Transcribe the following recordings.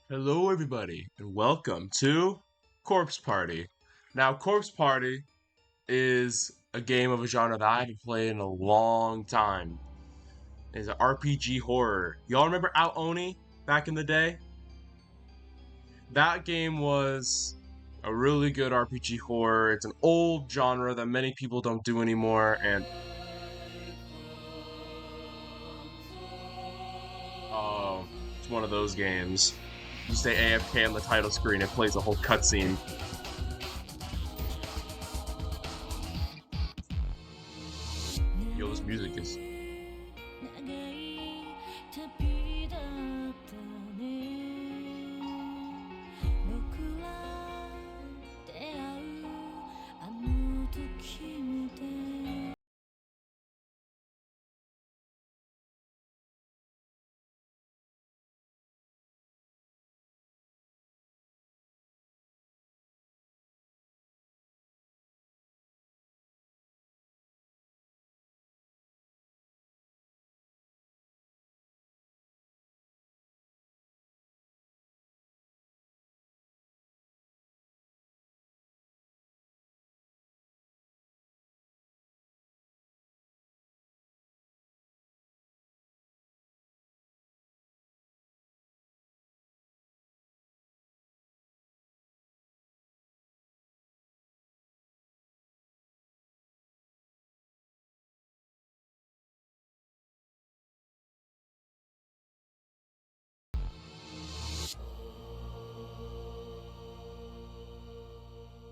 Hello, everybody, and welcome to Corpse Party. Now, Corpse Party is a game of a genre that I haven't played in a long time. It's an RPG horror. Y'all remember Out Oni back in the day? That game was a really good RPG horror. It's an old genre that many people don't do anymore, and oh, it's one of those games. You stay AFK on the title screen, it plays a whole cutscene. Yo, this music is.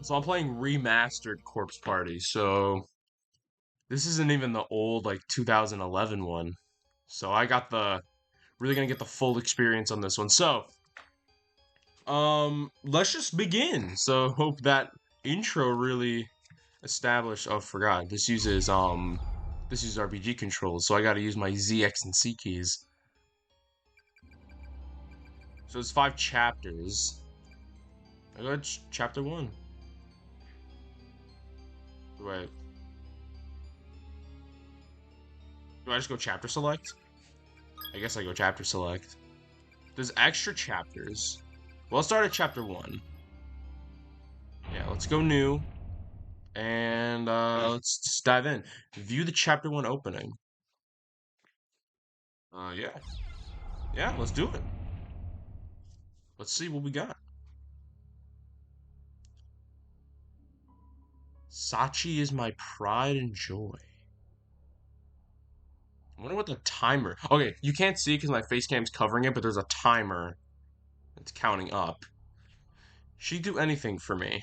So I'm playing remastered Corpse Party, so this isn't even the old like 2011 one. So I got the really gonna get the full experience on this one. So, let's just begin. So hope that intro really established. Oh, forgot. This uses RPG controls, so I gotta use my Z, X, and C keys. So it's 5 chapters. I got chapter 1. Wait, do I just go chapter select? I guess I go chapter select. There's extra chapters. Well, let's start at chapter 1. Yeah, let's go new. And let's just dive in. View the chapter 1 opening. Yeah. Yeah, let's do it. Let's see what we got. Sachi is my pride and joy. I wonder what the timer. Okay, you can't see because my face cam's covering it, but there's a timer that's counting up. She'd do anything for me.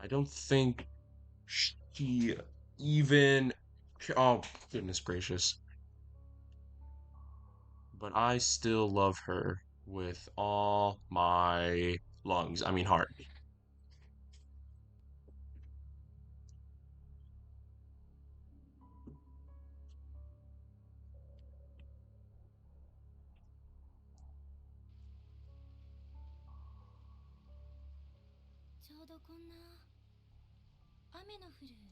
I don't think she even. Oh, goodness gracious. But I still love her with all my lungs. I mean, heart.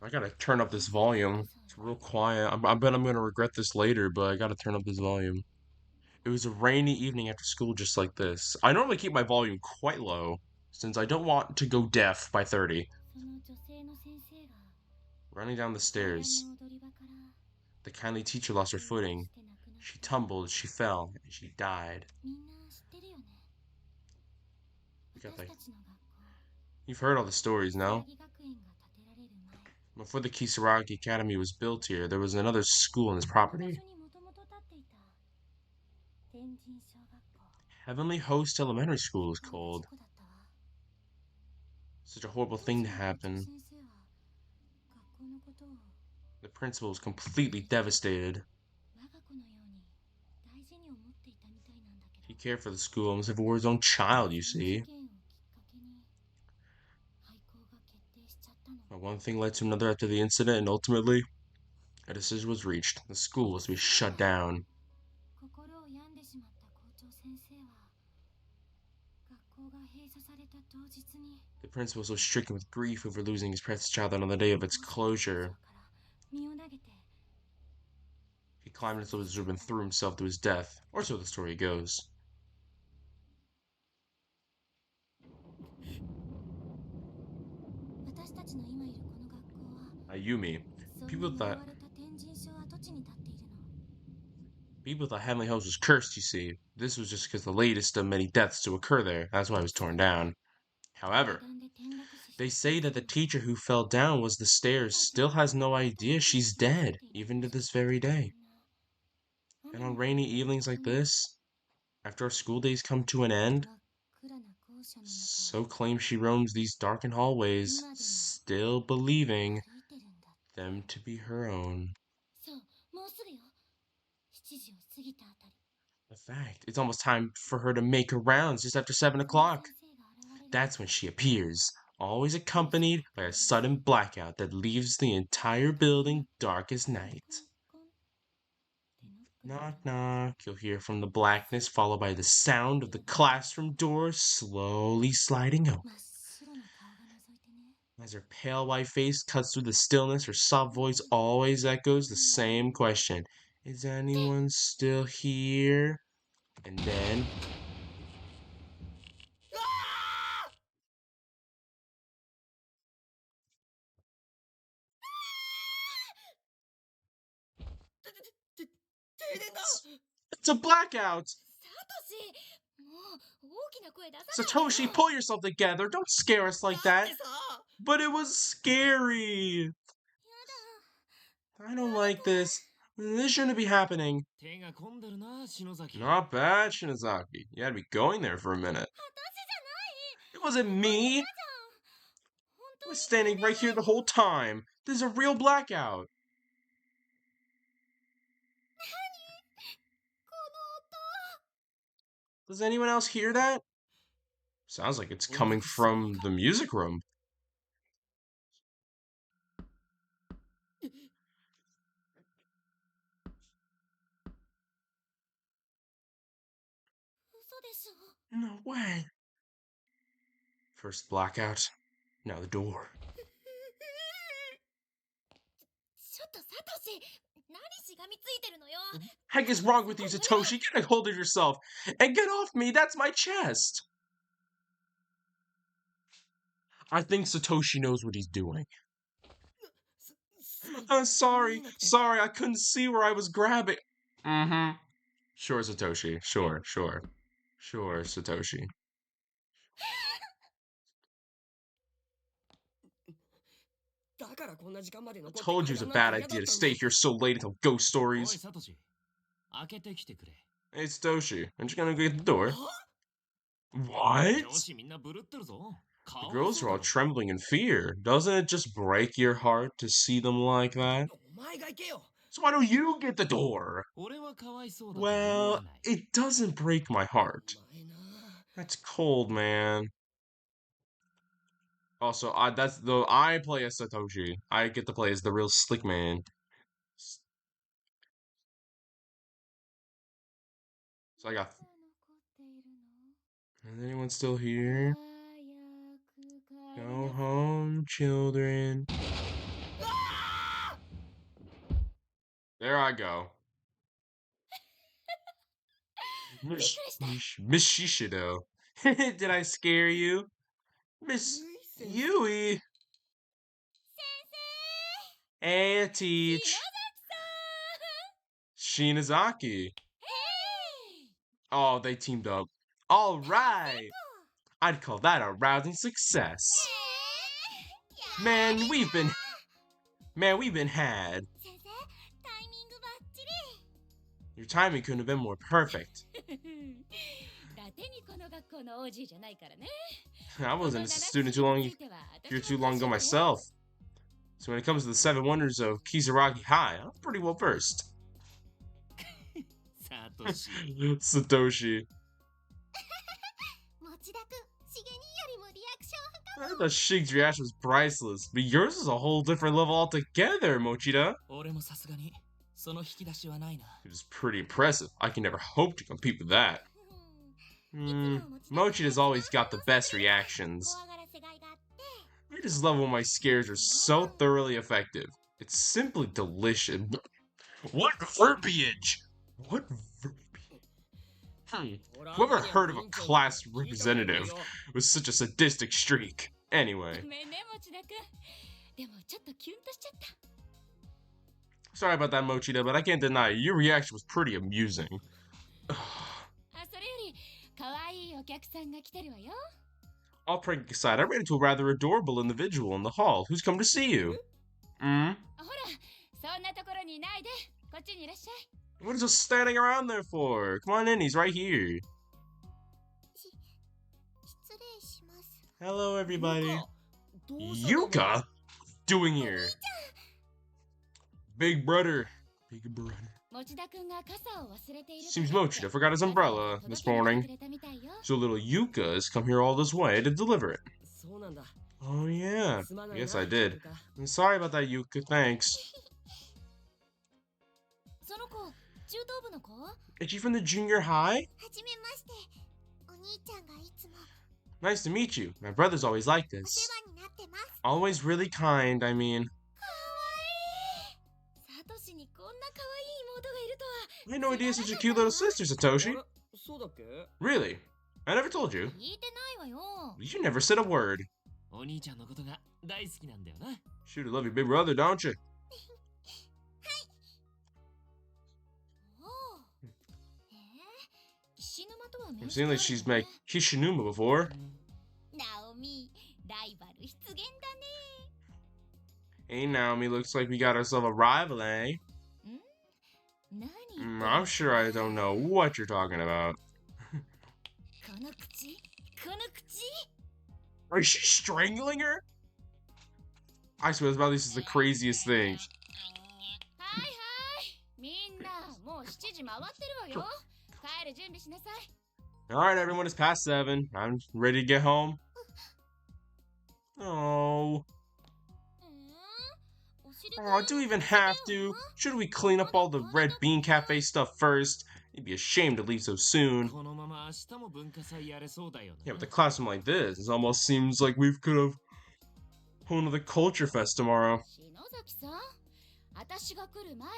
I gotta turn up this volume. It's real quiet. I bet I'm gonna regret this later, but I gotta turn up this volume. It was a rainy evening after school just like this. I normally keep my volume quite low, since I don't want to go deaf by 30. Running down the stairs, the kindly teacher lost her footing. She tumbled, she fell, and she died. We got the... You've heard all the stories, no? Before the Kisaragi Academy was built here, there was another school on this property. Heavenly Host Elementary School is called. Such a horrible thing to happen. The principal was completely devastated. He cared for the school almost if it were his own child, you see. But one thing led to another after the incident, and ultimately, a decision was reached. The school was to be shut down. The principal was so stricken with grief over losing his precious child that on the day of its closure, he climbed into his room and threw himself to his death, or so the story goes. Ayumi. People thought People thought Heavenly Homes was cursed, you see. This was just because the latest of many deaths to occur there. That's why it was torn down. However, they say that the teacher who fell down was the stairs still has no idea she's dead, even to this very day. And on rainy evenings like this, after our school days come to an end, so claims she roams these darkened hallways, still believing them to be her own. In fact, it's almost time for her to make her rounds just after 7 o'clock. That's when she appears, always accompanied by a sudden blackout that leaves the entire building dark as night. Knock, knock, you'll hear from the blackness, followed by the sound of the classroom door slowly sliding open. As her pale white face cuts through the stillness, her soft voice always echoes the same question. Is anyone still here? And then... It's a blackout! Satoshi, pull yourself together. Don't scare us like that. But it was scary. I don't like this. This shouldn't be happening. Not bad, Shinozaki. You had me going there for a minute. It wasn't me. I was standing right here the whole time. This is a real blackout. Does anyone else hear that? Sounds like it's coming from the music room. No way. First blackout, now the door. What the heck is wrong with you, Satoshi? Get a hold of yourself and get off me. That's my chest. I think Satoshi knows what he's doing. I'm sorry. Sorry, I couldn't see where I was grabbing. Mm-hmm. Sure, Satoshi. Sure, Satoshi. I told you it was a bad idea to stay here so late and tell ghost stories. Hey, Satoshi, aren't you gonna get the door? What? The girls are all trembling in fear. Doesn't it just break your heart to see them like that? So why don't you get the door? Well, it doesn't break my heart. That's cold, man. Also, I play as Satoshi. I get to play as the real slick man. So I got. Is anyone still here? Go home, children. There I go. Miss Shishido. Did I scare you? Miss Yui. Hey, teach. Shinozaki. Oh, they teamed up. All right. I'd call that a rousing success. Man, we've been had. Your timing couldn't have been more perfect. I wasn't a student here too long ago myself. So when it comes to the 7 wonders of Kisaragi High, I'm pretty well versed. Satoshi. I thought Shig's reaction was priceless, but yours is a whole different level altogether, Mochida. It was pretty impressive. I can never hope to compete with that. Mochida's always got the best reactions. I just love when my scares are so thoroughly effective. It's simply delicious. What verbiage? What verbiage? Whoever heard of a class representative with such a sadistic streak? Anyway. Sorry about that, Mochida, but I can't deny it. Your reaction was pretty amusing. All pranking aside, I ran into a rather adorable individual in the hall who's come to see you. What is just standing around there for? Come on in, he's right here. Hello, everybody. Yuka? Doing here? Big brother. Big brother. Seems Mochida forgot his umbrella this morning. So little Yuka has come here all this way to deliver it. Oh yeah, yes I did. I'm sorry about that, Yuka, thanks. Is she from the junior high? Nice to meet you. My brother's always like this. Always really kind, I mean. I had no idea such a cute little sister, Satoshi. Really? I never told you. You never said a word. Shoot, I love your big brother, don't you? I've seen that she's met Kishinuma before. Hey Naomi, looks like we got ourselves a rival, eh? I'm sure I don't know what you're talking about. Are she strangling her? I swear, this is the craziest thing. Alright, everyone, it's past 7. I'm ready to get home. Oh. Oh, do we even have to? Should we clean up all the Red Bean Cafe stuff first? It'd be a shame to leave so soon. Yeah, with a classroom like this, it almost seems like we could have honed the Culture Fest tomorrow.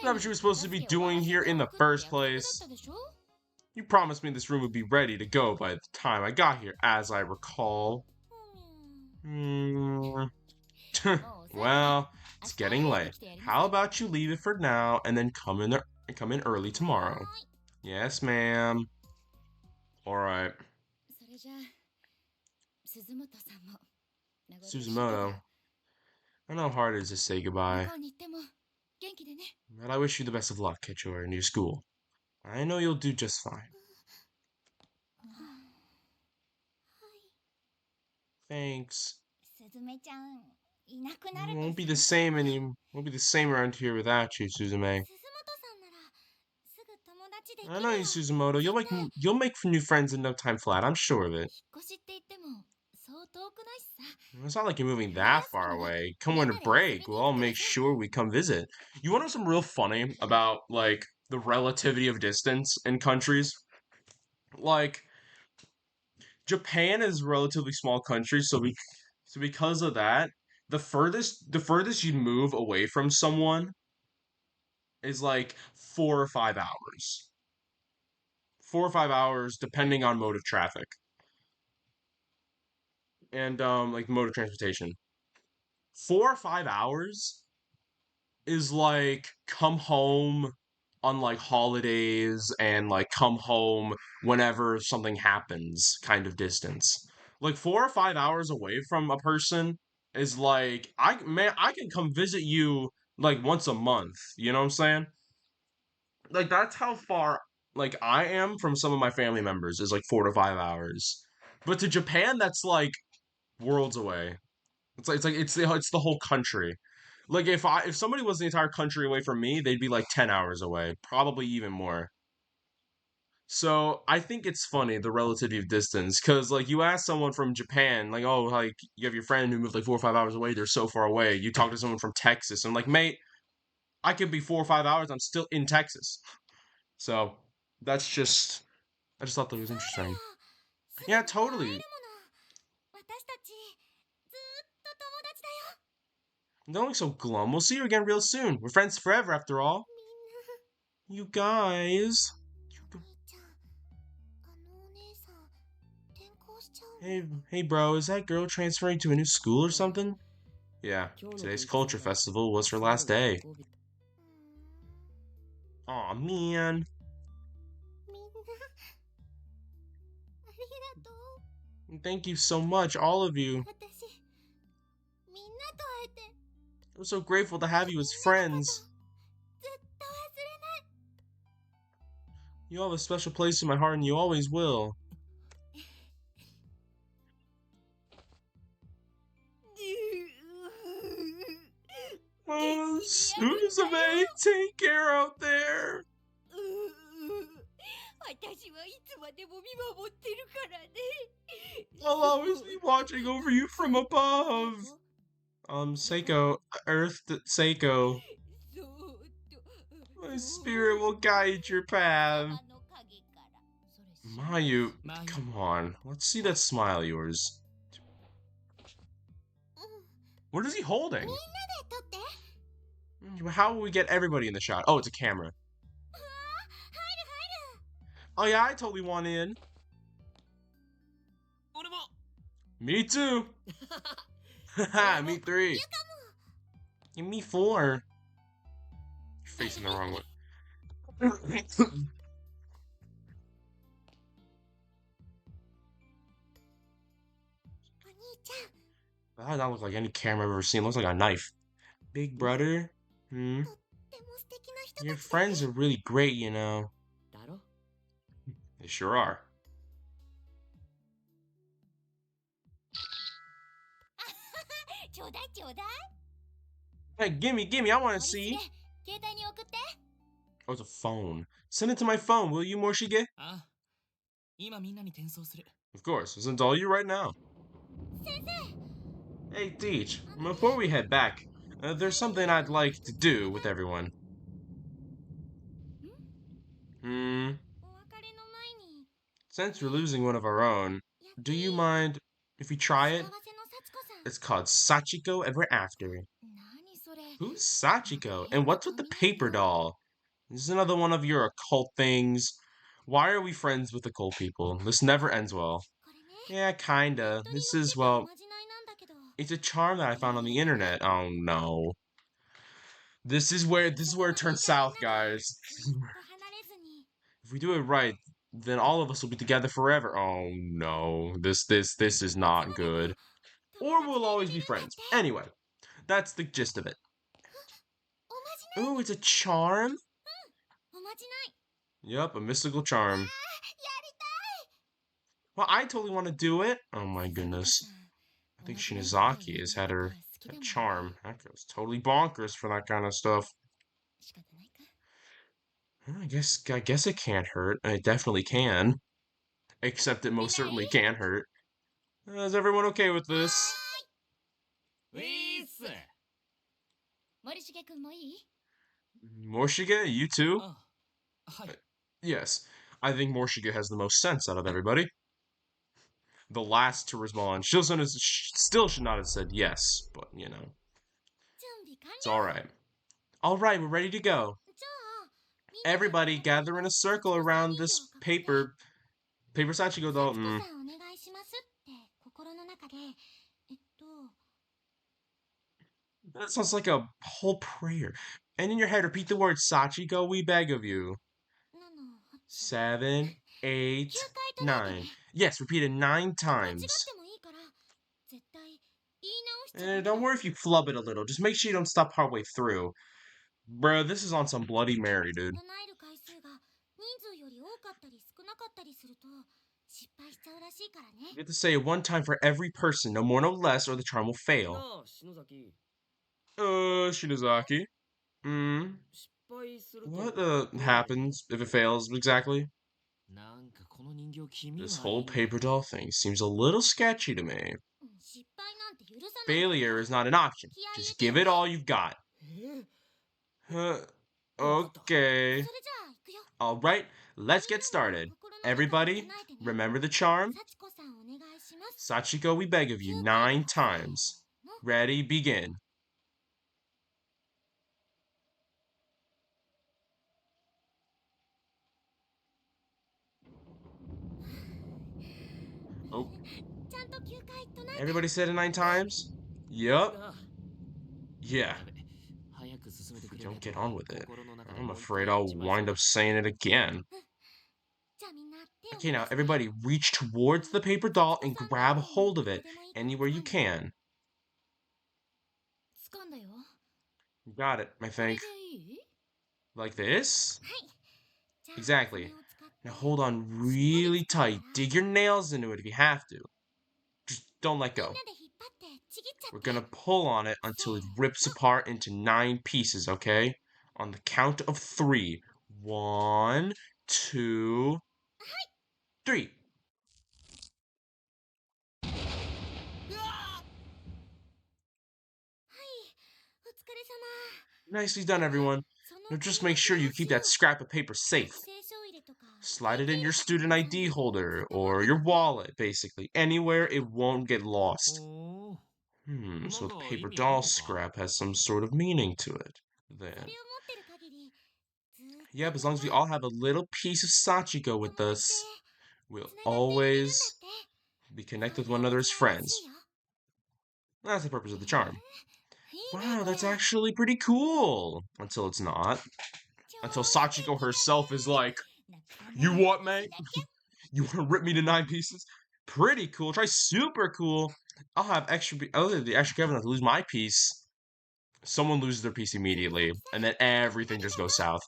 Not what you were supposed to be doing here in the first place. You promised me this room would be ready to go by the time I got here, as I recall. Well, it's getting late. How about you leave it for now and then come in early tomorrow? Yes, ma'am. Alright. Suzumoto. I know how hard it is to say goodbye. But I wish you the best of luck at your new school. I know you'll do just fine. Thanks. It won't be the same around here without you, Suzume. I know you, Suzumoto. You'll make new friends in no time flat. I'm sure of it. It's not like you're moving that far away. Come winter break, we'll all make sure we come visit. You want to know something real funny about, like, the relativity of distance in countries? Like, Japan is a relatively small country, so because of that, the furthest you move away from someone is like 4 or 5 hours. 4 or 5 hours, depending on mode of traffic and like mode of transportation. 4 or 5 hours is like come home on like holidays and like come home whenever something happens kind of distance. Like 4 or 5 hours away from a person is like I can come visit you like once a month. You know what I'm saying? Like that's how far like I am from some of my family members is like 4 to 5 hours. But to Japan, that's like worlds away. It's the whole country. Like if somebody was the entire country away from me, they'd be like 10 hours away, probably even more. So I think it's funny the relativity of distance, because like you ask someone from Japan, like oh like you have your friend who moved like 4 or 5 hours away, they're so far away. You talk to someone from Texas, and I'm like mate, I could be 4 or 5 hours, I'm still in Texas. So I just thought that was interesting. Yeah, totally. Don't look so glum. We'll see you again real soon. We're friends forever, after all. You guys. Hey, bro, is that girl transferring to a new school or something? Yeah, today's culture festival was her last day. Aw, man. Thank you so much, all of you. I'm so grateful to have you as friends. You have a special place in my heart and you always will. Oh, Suzume, take care out there. I'll always be watching over you from above. Seiko, Earth Seiko. My spirit will guide your path. Mayu, come on. Let's see that smile of yours. What is he holding? How will we get everybody in the shot? Oh, it's a camera. Oh yeah, I totally want in. Me too. Haha, me 3. Me 4. You're facing the wrong way. That does not look like any camera I've ever seen. It looks like a knife. Big brother? Hmm? Your friends are really great, you know. They sure are. Hey, gimme, I wanna see. Oh, it's a phone. Send it to my phone, will you, Morshige? Of course, I'll send it to all you right now. Hey, Teach, before we head back, there's something I'd like to do with everyone. Hmm. Since we're losing one of our own, do you mind if we try it? It's called Sachiko Ever After. Who's Sachiko? And what's with the paper doll? This is another one of your occult things. Why are we friends with occult people? This never ends well. Yeah, kinda. This is, well, it's a charm that I found on the internet. Oh no. This is where it turns south, guys. If we do it right, then all of us will be together forever. Oh no. This is not good. Or we'll always be friends. Anyway, that's the gist of it. Ooh, it's a charm? Yup, a mystical charm. Well, I totally want to do it. Oh my goodness. I think Shinozaki has had her charm. That girl's totally bonkers for that kind of stuff. I guess it can't hurt. It definitely can. Except it most certainly can hurt. Is everyone okay with this? Morshige, you too? Yes. I think Morshige has the most sense out of everybody. The last to respond. Still should not have said yes, but you know. It's alright. Alright, we're ready to go. Everybody gather in a circle around this paper Sachiko doll. That sounds like a whole prayer. And in your head, repeat the word Sachiko, we beg of you. 7, 8, 9. Yes, repeat it 9 times. Don't worry if you flub it a little. Just make sure you don't stop halfway through. Bruh, this is on some Bloody Mary, dude. You have to say it 1 time for every person, no more, no less, or the charm will fail. Shinozaki. What, happens if it fails, exactly? This whole paper doll thing seems a little sketchy to me. Failure is not an option. Just give it all you've got. Okay. Alright, let's get started. Everybody, remember the charm? Sachiko, we beg of you 9 times. Ready, begin. Everybody said it 9 times? Yup. Yeah. If we don't get on with it, I'm afraid I'll wind up saying it again. Okay, now everybody reach towards the paper doll and grab hold of it anywhere you can. You got it, I think. Like this? Exactly. Now hold on really tight. Dig your nails into it if you have to. Just don't let go. We're gonna pull on it until it rips apart into 9 pieces, okay? On the count of 3. 1, 2, 3. Nicely done, everyone. Now just make sure you keep that scrap of paper safe. Slide it in your student ID holder or your wallet, basically. Anywhere it won't get lost. So the paper doll scrap has some sort of meaning to it. Then. Yep, as long as we all have a little piece of Sachiko with us, we'll always be connected with one another as friends. That's the purpose of the charm. Wow, that's actually pretty cool. Until it's not. Until Sachiko herself is like, you what, mate? You want to rip me to 9 pieces? Pretty cool. Try super cool. I'll have extra. Oh, the extra Kevin has to lose my piece. Someone loses their piece immediately, and then everything just goes south.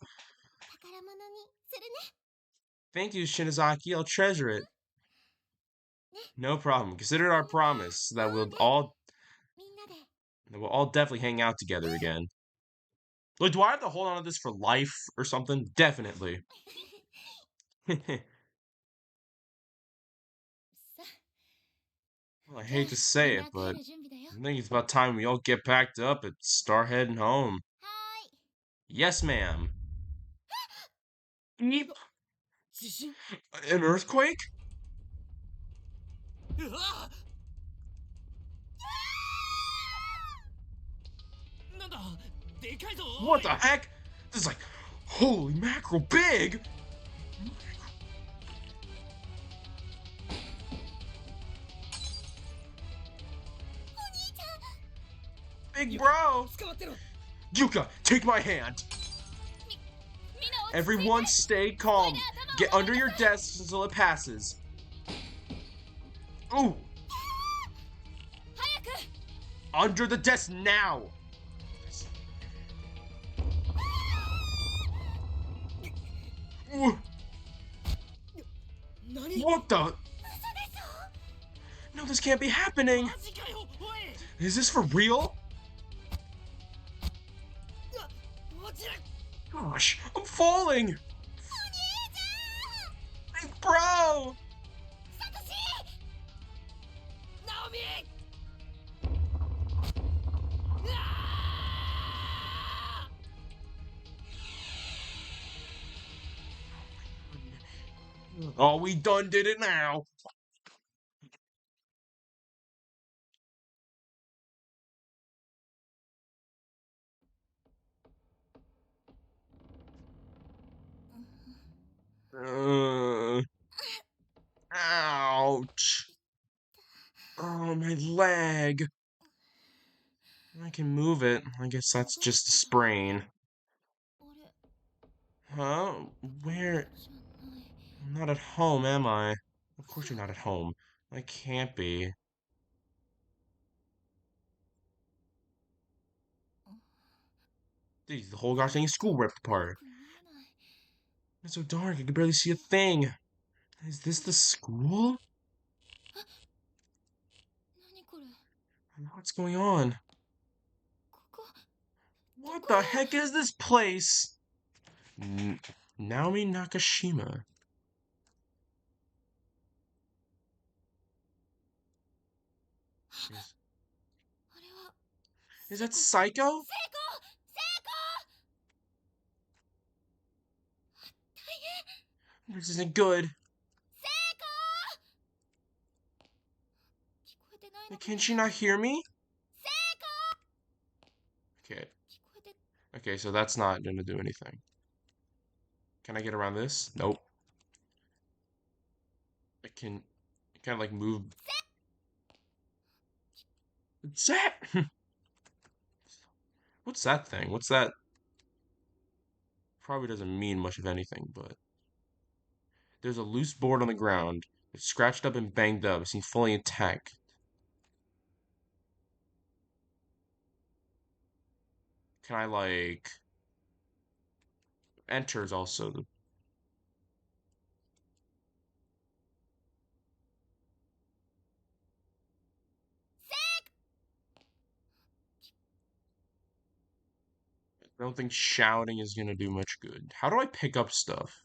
Thank you, Shinozaki. I'll treasure it. No problem. Consider it our promise that we'll all definitely hang out together again. Like, do I have to hold on to this for life or something? Definitely. Well, I hate to say it, but I think it's about time we all get packed up and start heading home. Yes, ma'am. Eep. An earthquake? What the heck? This is like, holy mackerel, big! Big bro! Yuka, take my hand! Everyone stay calm. Get under your desks until it passes. Ooh! Under the desk now! Ooh. What the? No, this can't be happening! Is this for real? Gosh, I'm falling! Big bro! Oh, we done did it now. Uh, ouch. Oh, my leg. I can move it. I guess that's just a sprain. Huh? Where? I'm not at home, am I? Of course you're not at home. I can't be. Dude, the whole gosh dang school ripped apart. It's so dark, I can barely see a thing. Is this the school? What's going on? What the heck is this place? Naomi Nakashima. Is, is that Psycho? This isn't good. Can she not hear me? Okay. Okay, so that's not gonna do anything. Can I get around this? Nope. I can kind of like move. What's that? What's that thing? What's that? Probably doesn't mean much of anything, but there's a loose board on the ground. It's scratched up and banged up. It seems fully intact. Can I like enters also the I don't think shouting is gonna do much good. How do I pick up stuff?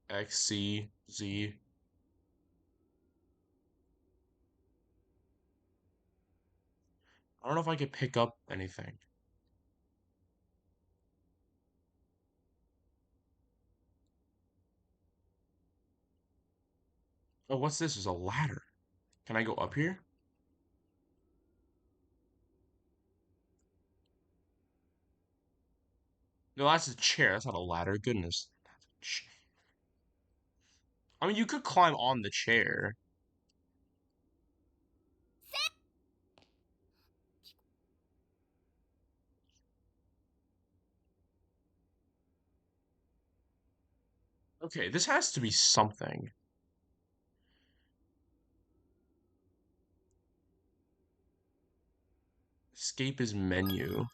X, C, Z. I don't know if I could pick up anything. Oh, what's this? There's a ladder. Can I go up here? No, that's a chair. That's not a ladder. Goodness. I mean, you could climb on the chair. Okay, this has to be something. Escape is menu.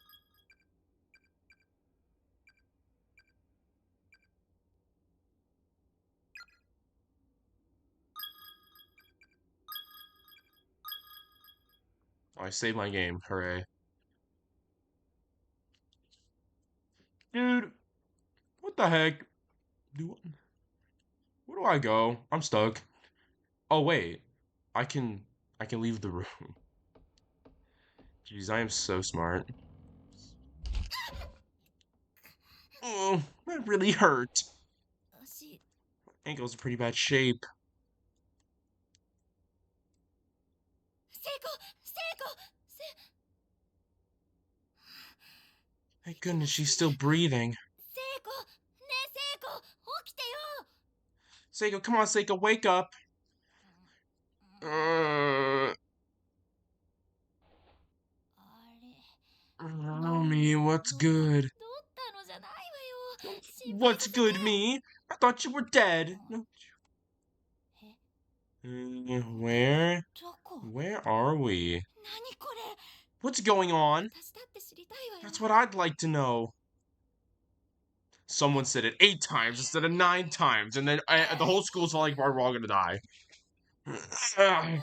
Oh, I saved my game. Hooray. Dude, what the heck? Do Where do I go? I'm stuck. Oh wait. I can I can leave the room. Jeez, I am so smart. Oh, that really hurt. Ankle's in pretty bad shape. Thank goodness she's still breathing. Seiko, come on, Seiko, wake up. Uh, oh, me, what's good? What's good, me? I thought you were dead. Where? Where are we? What's going on? That's what I'd like to know. Someone said it 8 times instead of 9 times, and then the whole school's all like, we're all gonna die. It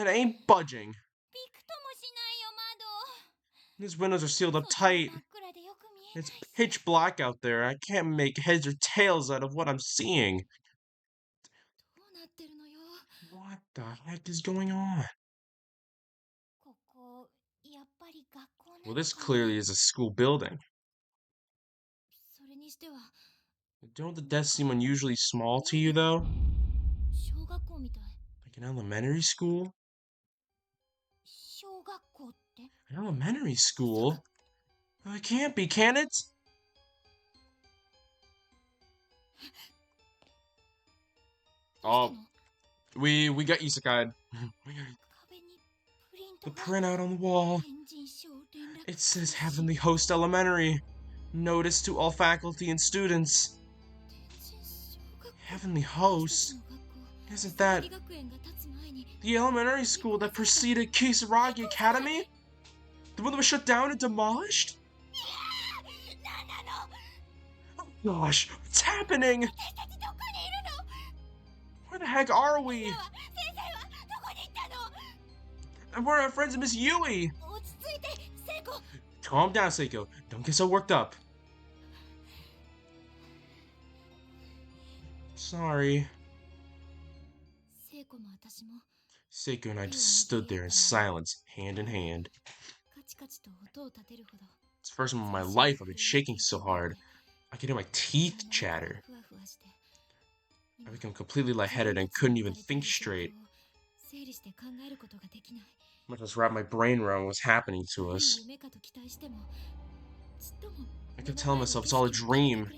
ain't budging. These windows are sealed up tight. It's pitch black out there. I can't make heads or tails out of what I'm seeing. What the heck is going on? Well, this clearly is a school building. Don't the desks seem unusually small to you, though? Like an elementary school? An elementary school? Well, it can't be, can it? Oh, we got isekai. The printout on the wall. It says Heavenly Host Elementary. Notice to all faculty and students. Heavenly Host? Isn't that the elementary school that preceded Kisaragi Academy? The one that was shut down and demolished? Oh gosh, what's happening? Where the heck are we? And where are our friends and Miss Yui? Calm down, Seiko. Don't get so worked up. Sorry. Seiko and I just stood there in silence, hand in hand. It's the first time in my life I've been shaking so hard. I could hear my teeth chatter. I became completely lightheaded and couldn't even think straight. Much less wrap my brain around what was happening to us. I kept telling myself it's all a dream.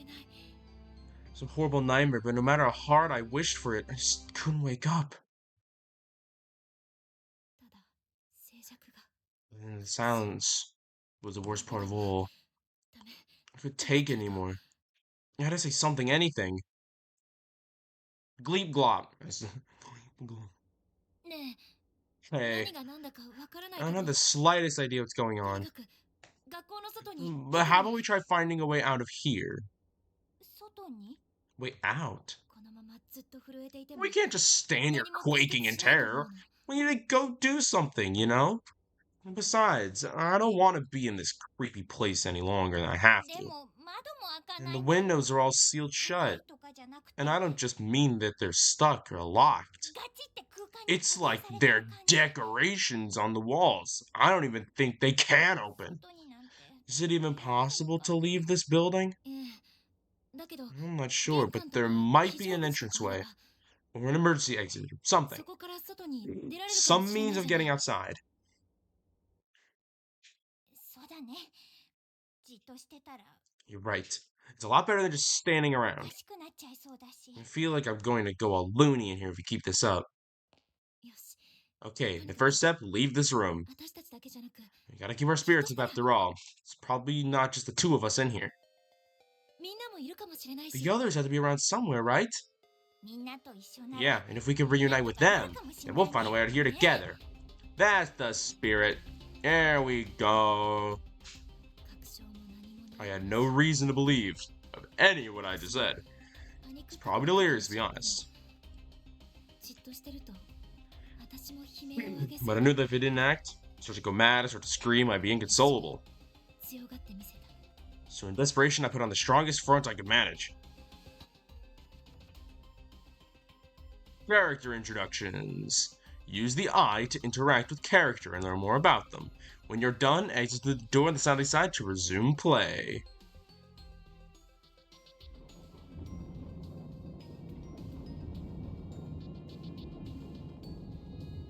Some horrible nightmare, but no matter how hard I wished for it, I just couldn't wake up. And the silence was the worst part of all. I couldn't take it anymore. I had to say something, anything. Gleep glop. Hey, I don't have the slightest idea what's going on. But how about we try finding a way out of here? Way out? We can't just stand here quaking in terror. We need to go do something, you know? And besides, I don't want to be in this creepy place any longer than I have to. And the windows are all sealed shut. And I don't just mean that they're stuck or locked. It's like they're decorations on the walls. I don't even think they can open. Is it even possible to leave this building? I'm not sure, but there might be an entranceway. Or an emergency exit, or something. Some means of getting outside. You're right. It's a lot better than just standing around. I feel like I'm going to go all loony in here if we keep this up. Okay, the first step, leave this room. We gotta keep our spirits up after all. It's probably not just the two of us in here. The others have to be around somewhere, right? Yeah, and if we can reunite with them, then we'll find a way out of here together. That's the spirit. There we go. I had no reason to believe of any of what I just said. It's probably delirious, to be honest. But I knew that if I didn't act, start to go mad, start to scream, I'd be inconsolable. So in desperation, I put on the strongest front I could manage. Character introductions. Use the eye to interact with character and learn more about them. When you're done, exit the door on the southerly side to resume play.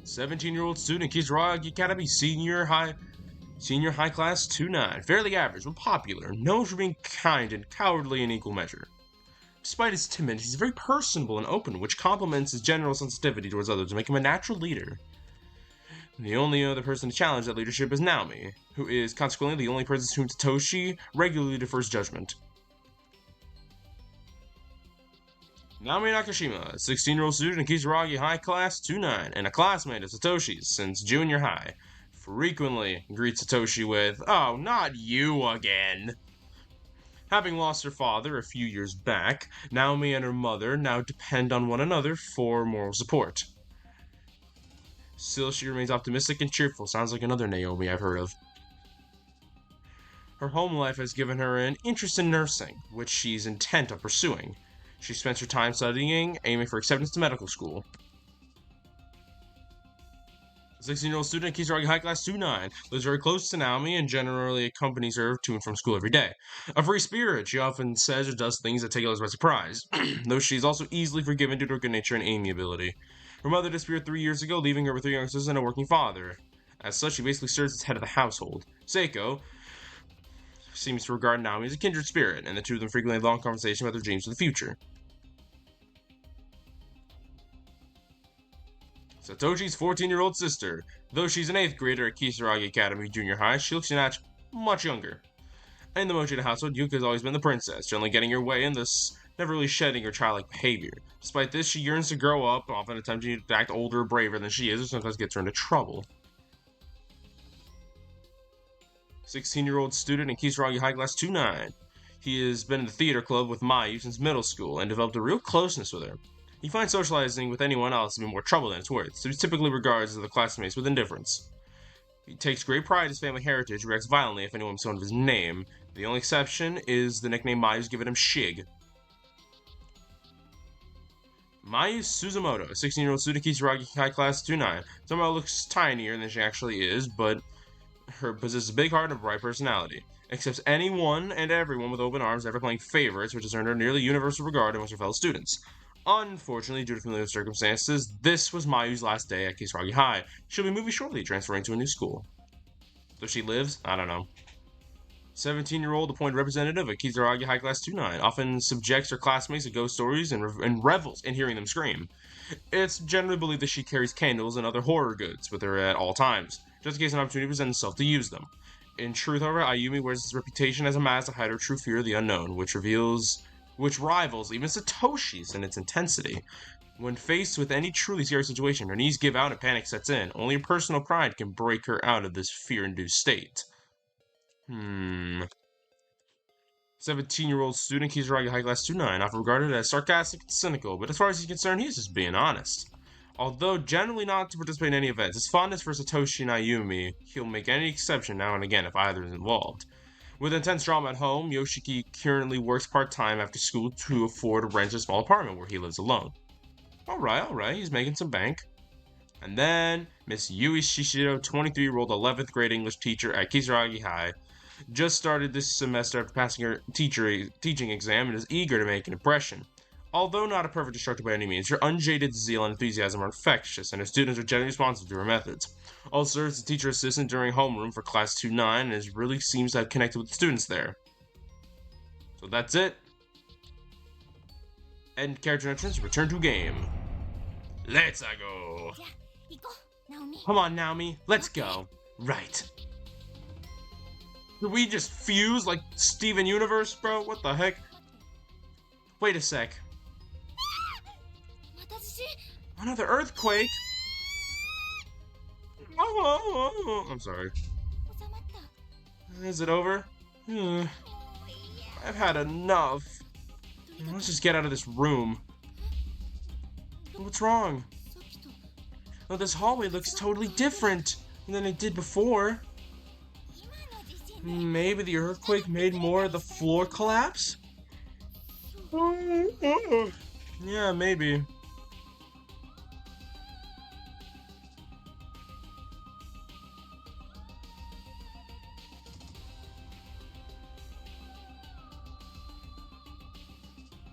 "17-year-old student, Kisaragi Academy, senior high class 2-9. Fairly average, but popular. Known for being kind and cowardly in equal measure. Despite his timidity, he's very personable and open, which complements his general sensitivity towards others to make him a natural leader. The only other person to challenge that leadership is Naomi, who is consequently the only person to whom Satoshi regularly defers judgment. Naomi Nakashima, 16-year-old student in Kisaragi High Class 2-9, and a classmate of Satoshi's since junior high. Frequently greets Satoshi with, "Oh, not you again." Having lost her father a few years back, Naomi and her mother now depend on one another for moral support. Still, she remains optimistic and cheerful. Sounds like another Naomi I've heard of. Her home life has given her an interest in nursing, which she's intent on pursuing. She spends her time studying, aiming for acceptance to medical school. 16-year-old student in Kisaragi High Class 2-9 lives very close to Naomi and generally accompanies her to and from school every day. A free spirit, she often says or does things that take others by surprise, though she's also easily forgiven due to her good nature and amiability. Her mother disappeared 3 years ago, leaving her with 3 youngsters and a working father. As such, she basically serves as head of the household. Seiko seems to regard Naomi as a kindred spirit, and the two of them frequently have long conversation about their dreams for the future. Satoshi's 14-year-old sister. Though she's an 8th grader at Kisaragi Academy Junior High, she looks much younger. In the Mochida household, Yuka has always been the princess, generally getting her way and thus never really shedding her childlike behavior. Despite this, she yearns to grow up, often attempting to act older or braver than she is, or sometimes gets her into trouble. 16-year-old student in Kisaragi High Class 2-9. He has been in the theater club with Mayu since middle school and developed a real closeness with her. He finds socializing with anyone else to be more trouble than it's worth, so he typically regards the classmates with indifference. He takes great pride in his family heritage, reacts violently if anyone makes fun of his name. The only exception is the nickname Mayu's given him, Shig. Mayu Suzumoto, a 16-year-old student Kisaragi High Class 2-9. Somehow looks tinier than she actually is, but her possesses a big heart and a bright personality. Accepts anyone and everyone with open arms, never playing favorites, which has earned her nearly universal regard amongst her fellow students. Unfortunately, due to familiar circumstances, this was Mayu's last day at Kisaragi High. She'll be moving shortly, transferring to a new school. Though she lives, I don't know. 17-year-old appointed representative at Kisaragi High Class 2-9 often subjects her classmates to ghost stories and revels in hearing them scream. It's generally believed that she carries candles and other horror goods with her at all times. just in case an opportunity presents itself to use them. In truth, however, Ayumi wears his reputation as a mask to hide her true fear of the unknown, which rivals even Satoshi's in its intensity. When faced with any truly scary situation, her knees give out and panic sets in. Only her personal pride can break her out of this fear-induced state. 17-year-old student Kizuragi High Class 29, often regarded as sarcastic and cynical, but as far as he's concerned, he's just being honest. Although generally not to participate in any events, his fondness for Satoshi and Ayumi, he'll make any exception now and again if either is involved. With intense drama at home, Yoshiki currently works part-time after school to afford to rent a small apartment where he lives alone. Alright, he's making some bank. And then, Miss Yui Shishiro, 23-year-old 11th grade English teacher at Kizuragi High, just started this semester after passing her teaching exam and is eager to make an impression. Although not a perfect instructor by any means, her unjaded zeal and enthusiasm are infectious, and her students are generally responsive to her methods. Also serves as a teacher assistant during homeroom for Class 2-9 and really seems to have connected with the students there. So that's it. End character entrance, return to game. Let's go. Come on, Naomi, let's go. Right. Did we just fuse like Steven Universe, bro? What the heck? Wait a sec. Another earthquake? Oh, I'm sorry. Is it over? I've had enough. Let's just get out of this room. What's wrong? Oh, this hallway looks totally different than it did before. Maybe the earthquake made more of the floor collapse? Yeah, maybe.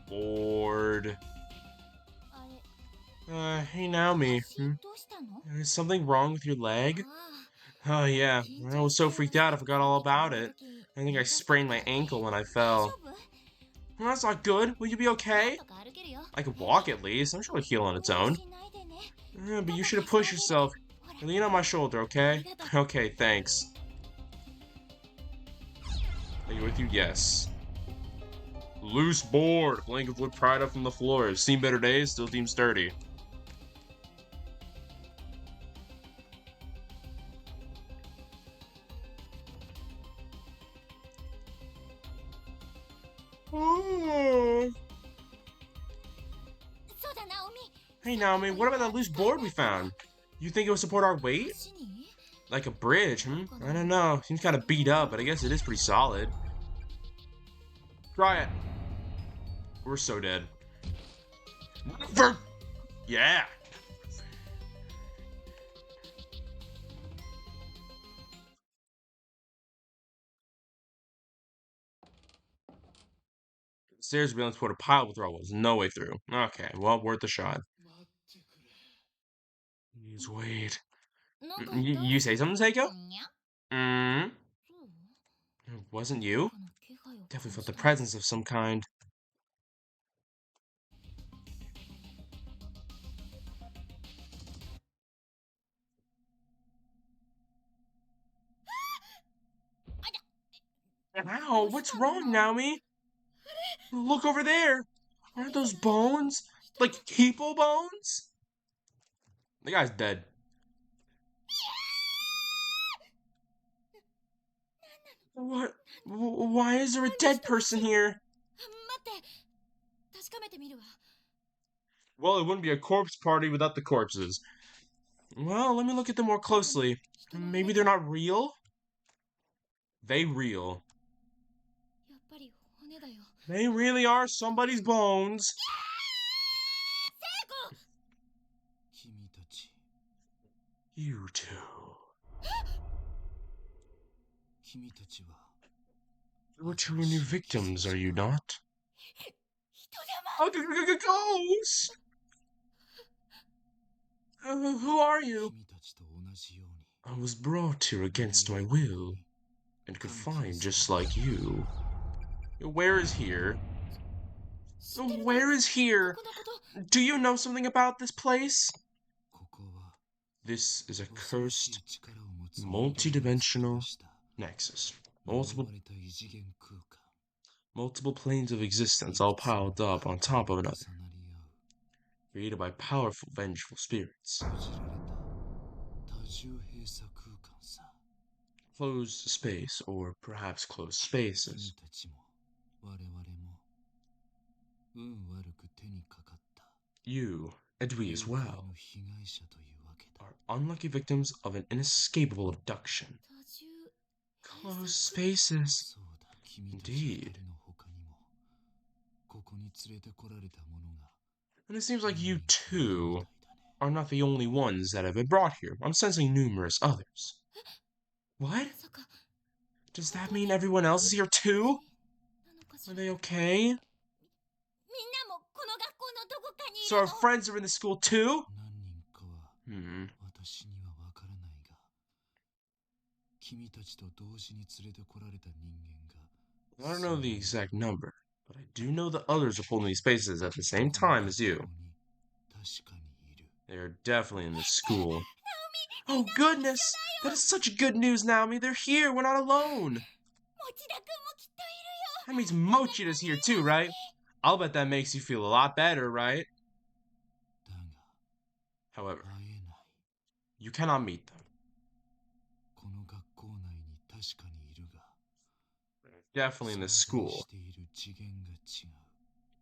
Bored. Hey Naomi. Is something wrong with your leg? Oh yeah, I was so freaked out I forgot all about it. I think I sprained my ankle when I fell. Well, that's not good. Will you be okay? I can walk at least. I'm sure it'll heal on its own. Yeah, but you should have pushed yourself. Lean on my shoulder, okay? Okay, thanks. Are you with you? Yes. Loose board. Blank of wood pried up from the floor. Seen better days, still seems sturdy. Oh. Hey Naomi, what about that loose board we found? You think it would support our weight? Like a bridge, I don't know. Seems kind of beat up, but I guess it is pretty solid. Try it. We're so dead. Yeah. The stairs being toward a pile with rubble. No way through. Okay, well, worth a shot. Please wait. You say something, Seiko? Mm? It wasn't you? Definitely felt the presence of some kind. Ow, what's wrong, Naomi? Look over there. Aren't those bones? Like people bones? The guy's dead. What? Why is there a dead person here? Well, it wouldn't be a corpse party without the corpses. Well, let me look at them more closely. Maybe they're not real? They real. They really are somebody's bones. You two. You're two new victims, are you not? Ghost! Who are you? I was brought here against my will, and confined just like you. Where is here? Where is here? Do you know something about this place? This is a cursed Multi-dimensional nexus. Multiple planes of existence all piled up on top of another, created by powerful, vengeful spirits. Closed space, or perhaps closed spaces. You, and we as well, are unlucky victims of an inescapable abduction. Closed spaces. Indeed. And it seems like you, too, are not the only ones that have been brought here. I'm sensing numerous others. What? Does that mean everyone else is here, too? Are they okay? So our friends are in the school, too? I don't know the exact number, but I do know that others are pulling these spaces at the same time as you. They are definitely in this school. Oh goodness! That is such good news, Naomi! They're here! We're not alone! That means Mochida's here too, right? I'll bet that makes you feel a lot better, right? However, you cannot meet them. They're definitely in this school.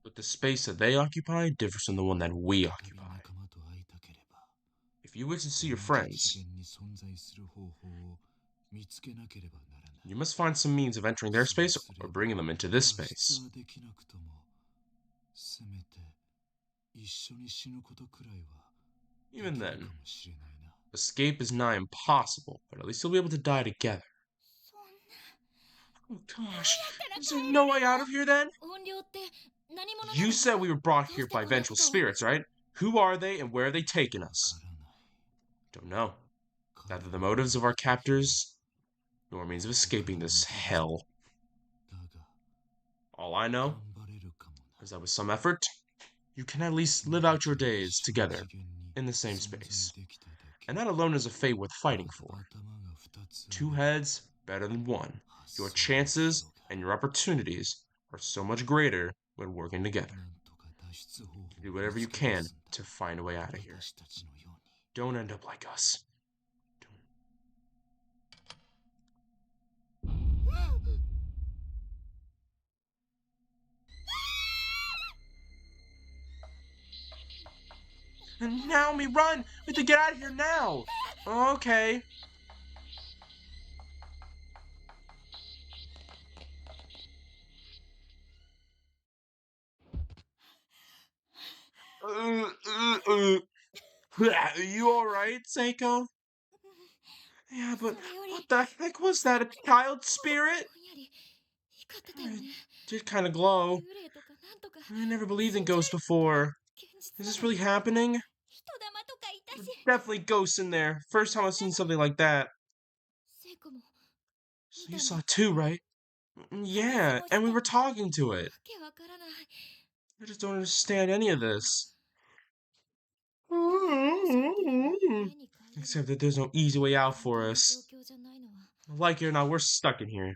But the space that they occupy differs from the one that we occupy. If you wish to see your friends, you must find some means of entering their space or bringing them into this space. Even then, escape is nigh impossible, but at least you'll be able to die together. Oh gosh, is there no way out of here then? You said we were brought here by vengeful spirits, right? Who are they and where are they taking us? Don't know. Neither the motives of our captors, nor means of escaping this hell. All I know is that with some effort, you can at least live out your days together in the same space. And that alone is a fate worth fighting for. 2 heads better than 1. Your chances and your opportunities are so much greater when working together. Do whatever you can to find a way out of here. Don't end up like us. And Naomi, run! We have to get out of here now! Okay. Are you alright, Seiko? Yeah, but what the heck was that? A child spirit? It did kind of glow. I never believed in ghosts before. Is this really happening? Definitely ghosts in there. First time I've seen something like that. So you saw it too, right? Yeah, and we were talking to it. I just don't understand any of this. Except that there's no easy way out for us. Like it or not, we're stuck in here.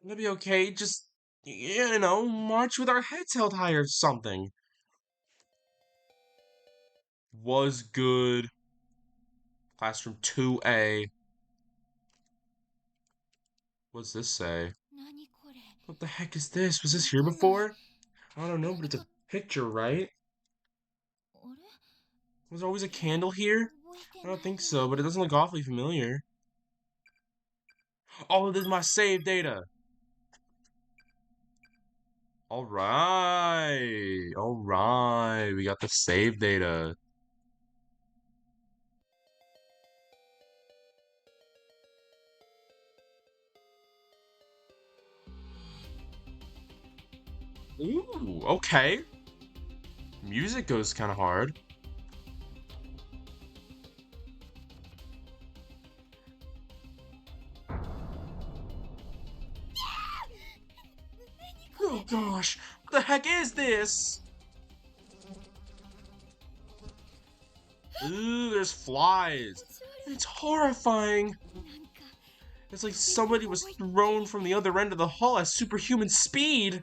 It'll be okay, just, march with our heads held high or something. Was good. Classroom 2A. What's this say? What the heck is this? Was this here before? I don't know, but it's a picture, right? Was there always a candle here? I don't think so, but it doesn't look awfully familiar. Oh, this is my save data. Alright. Alright. We got the save data. Ooh, okay. Music goes kind of hard. Oh gosh, what the heck is this? Ooh, there's flies. It's horrifying. It's like somebody was thrown from the other end of the hull at superhuman speed.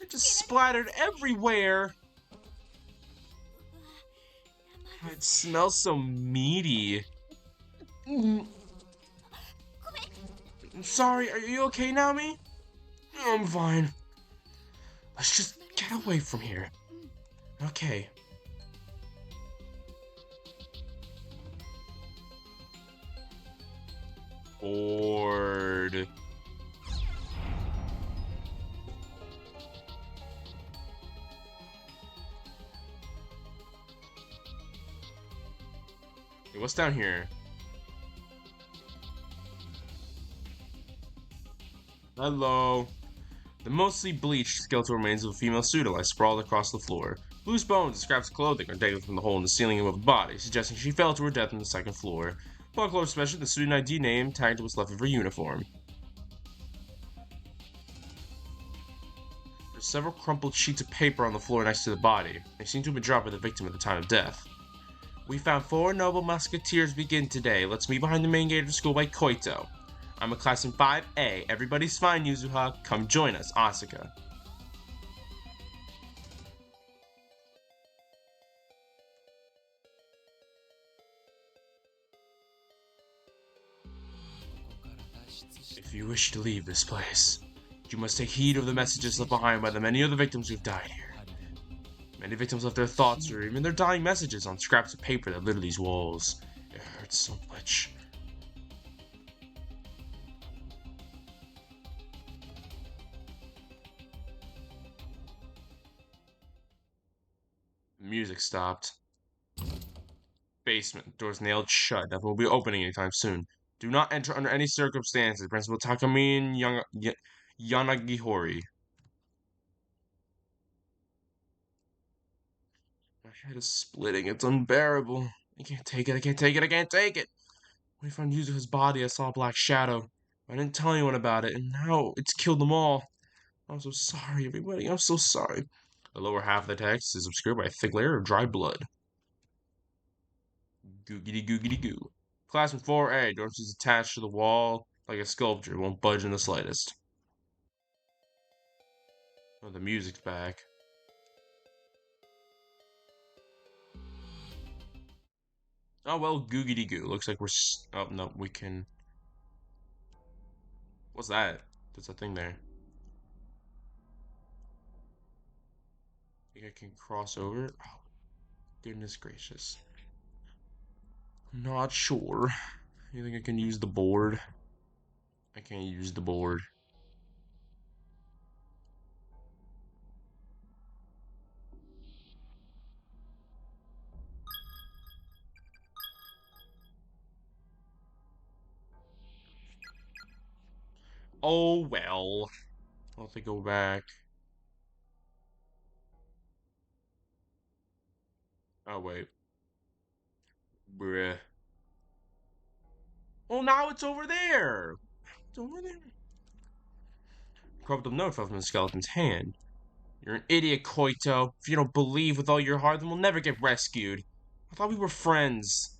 It just splattered everywhere. It smells so meaty. I'm sorry, are you okay, Nami? I'm fine. Let's just get away from here. Okay. Bored. Hey, what's down here? Hello. The mostly bleached skeletal remains of a female pseudo lie sprawled across the floor. Loose bones and scraps of clothing are dangling from the hole in the ceiling above the body, suggesting she fell to her death on the second floor. Upon closer inspection, the student ID name tagged to what's left of her uniform. There's several crumpled sheets of paper on the floor next to the body. They seem to have been dropped by the victim at the time of death. We found 4 noble musketeers begin today. Let's meet behind the main gate of the school by Koito. I'm a class in 5A. Everybody's fine, Yuzuha. Come join us, Asuka. If you wish to leave this place, you must take heed of the messages left behind by the many of the victims who've died here. Many victims left their thoughts or even their dying messages on scraps of paper that litter these walls. It hurts so much. The music stopped. Basement. Doors nailed shut. Nothing will be opening anytime soon. Do not enter under any circumstances. Principal Takamin Yanagihori. My head is splitting. It's unbearable. I can't take it. I can't take it. I can't take it. When I found Yuzuha's body, I saw a black shadow. I didn't tell anyone about it, and now it's killed them all. I'm so sorry, everybody. I'm so sorry. The lower half of the text is obscured by a thick layer of dry blood. Googity googity goo. Classroom 4A. Doors is attached to the wall like a sculpture. Won't budge in the slightest. Oh, the music's back. Oh, well, googity goo. Looks like we're. Oh, no, we can. What's that? There's a thing there. I think I can cross over. Oh, goodness gracious. I'm not sure. You think I can use the board? I can't use the board. Oh, well. I'll have to go back. Oh, wait. Bruh. Oh, now it's over there. It's over there. Corrupted note fell from the skeleton's hand. You're an idiot, Koito. If you don't believe with all your heart, then we'll never get rescued. I thought we were friends.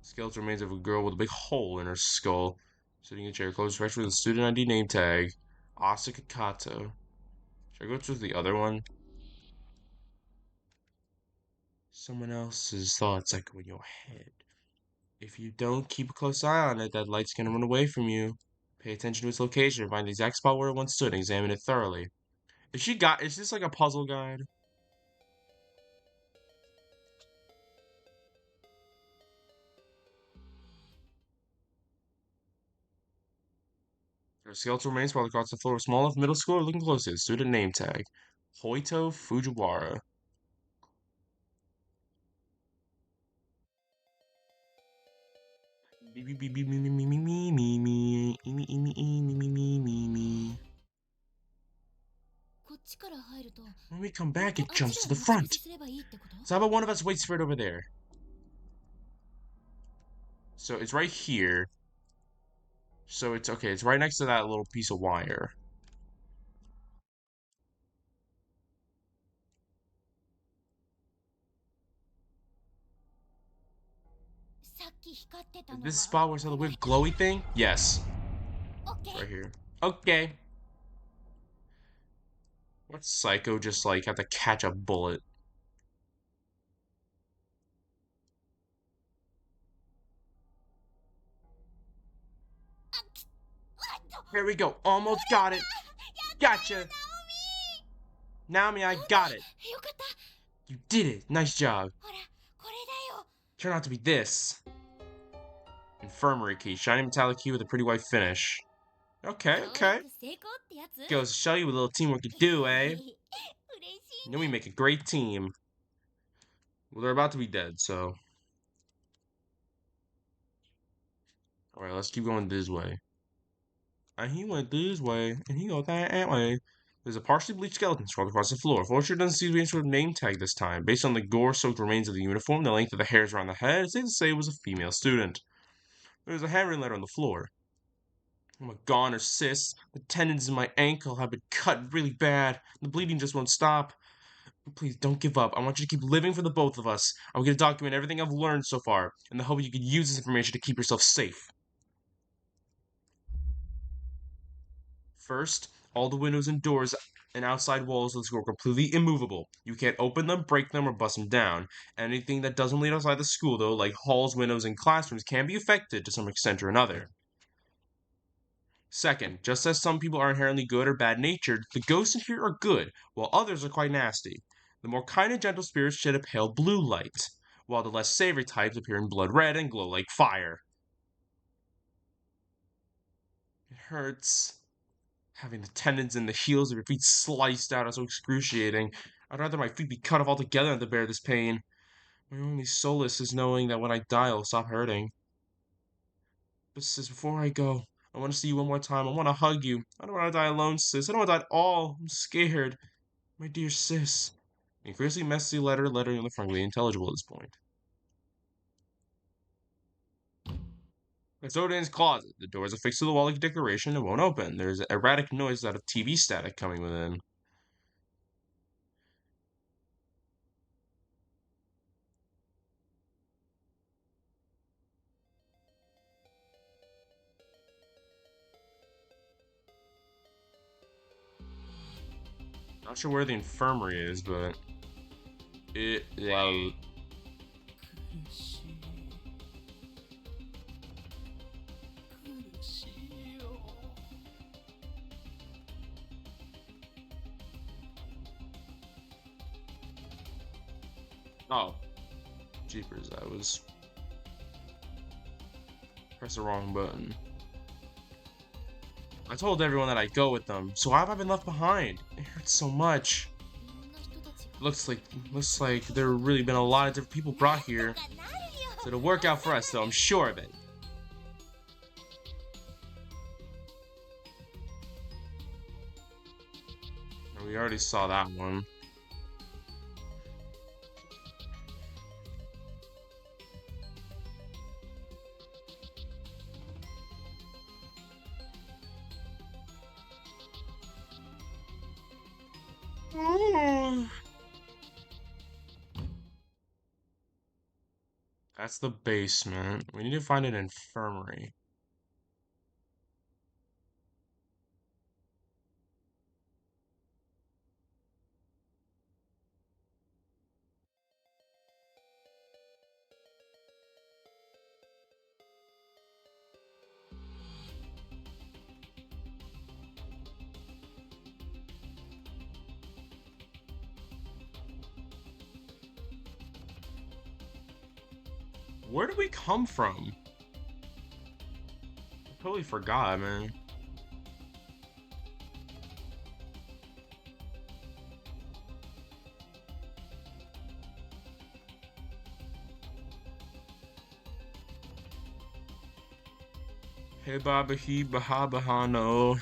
Skeleton remains of a girl with a big hole in her skull, sitting in a chair close to the student ID name tag, Asuka Kato. Should I go to the other one? Someone else's thoughts echo in your head. If you don't keep a close eye on it, that light's gonna run away from you. Pay attention to its location, find the exact spot where it once stood, and examine it thoroughly. Is this like a puzzle guide? There are skeletal remains sprawled across the floor of small enough middle school. Looking closely, the student name tag. Hoito Fujiwara. Me me me me me me me me me me me me me me me. When we come back, it jumps to the front. So how about one of us waits for it over there? So it's right here. So it's okay. It's right next to that little piece of wire. This spot where it's the weird glowy thing? Yes. It's right here. Okay. What psycho just like had to catch a bullet? Here we go. Almost got it. Gotcha. Naomi, I got it. You did it. Nice job. Turn out to be this. Infirmary key. Shiny metallic key with a pretty white finish. Okay, okay. Goes to show you what a little teamwork can do, eh? You know we make a great team. Well, they're about to be dead, so... Alright, let's keep going this way. And he went this way, and he went that way. There's a partially bleached skeleton scrawled across the floor. Fortunately, doesn't seem to be any sort of name tag this time. Based on the gore-soaked remains of the uniform, the length of the hairs around the head, it's safe to say it was a female student. There's a handwritten letter on the floor. Oh my god, her sis. The tendons in my ankle have been cut really bad. The bleeding just won't stop. Please don't give up. I want you to keep living for the both of us. I'm going to document everything I've learned so far, in the hope you could use this information to keep yourself safe. First, all the windows and doors and outside walls of the school are completely immovable. You can't open them, break them, or bust them down. Anything that doesn't lead outside the school, though, like halls, windows, and classrooms, can be affected to some extent or another. Second, just as some people are inherently good or bad-natured, the ghosts in here are good, while others are quite nasty. The more kind and gentle spirits shed a pale blue light, while the less savory types appear in blood red and glow like fire. It hurts. Having the tendons and the heels of your feet sliced out is so excruciating. I'd rather my feet be cut off altogether than to bear this pain. My only solace is knowing that when I die, it'll stop hurting. But sis, before I go, I want to see you one more time. I want to hug you. I don't want to die alone, sis. I don't want to die at all. I'm scared. My dear sis. Increasingly messy lettering on the front will be intelligible at this point. It's Odin's closet. The door is affixed to the wall like a decoration and won't open. There's erratic noise out of TV static coming within. Not sure where the infirmary is, but yeah. Oh, jeepers! I was press the wrong button. I told everyone that I'd go with them, so why have I been left behind? It hurts so much. Looks like there really been a lot of different people brought here. So it'll work out for us, though, I'm sure of it. We already saw that one. That's the basement. We need to find an infirmary. Where did we come from? I totally forgot, man. Hey Baba he baha baha no.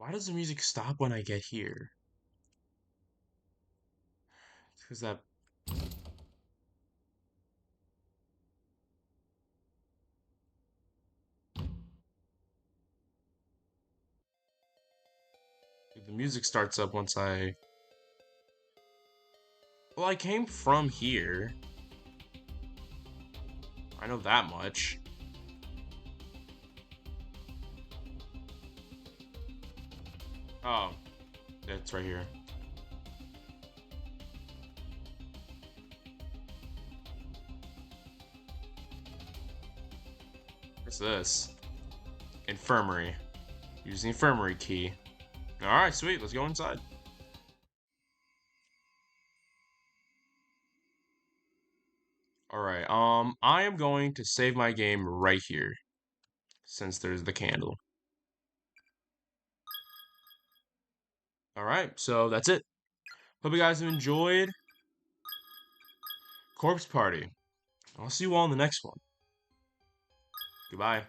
Why does the music stop when I get here? Because that. The music starts up once I. Well, I came from here. I know that much. Oh, it's right here. What's this? Infirmary. Use the infirmary key. Alright, sweet. Let's go inside. Alright, I am going to save my game right here, since there's the candle. Alright, so that's it. Hope you guys have enjoyed Corpse Party. I'll see you all in the next one. Goodbye.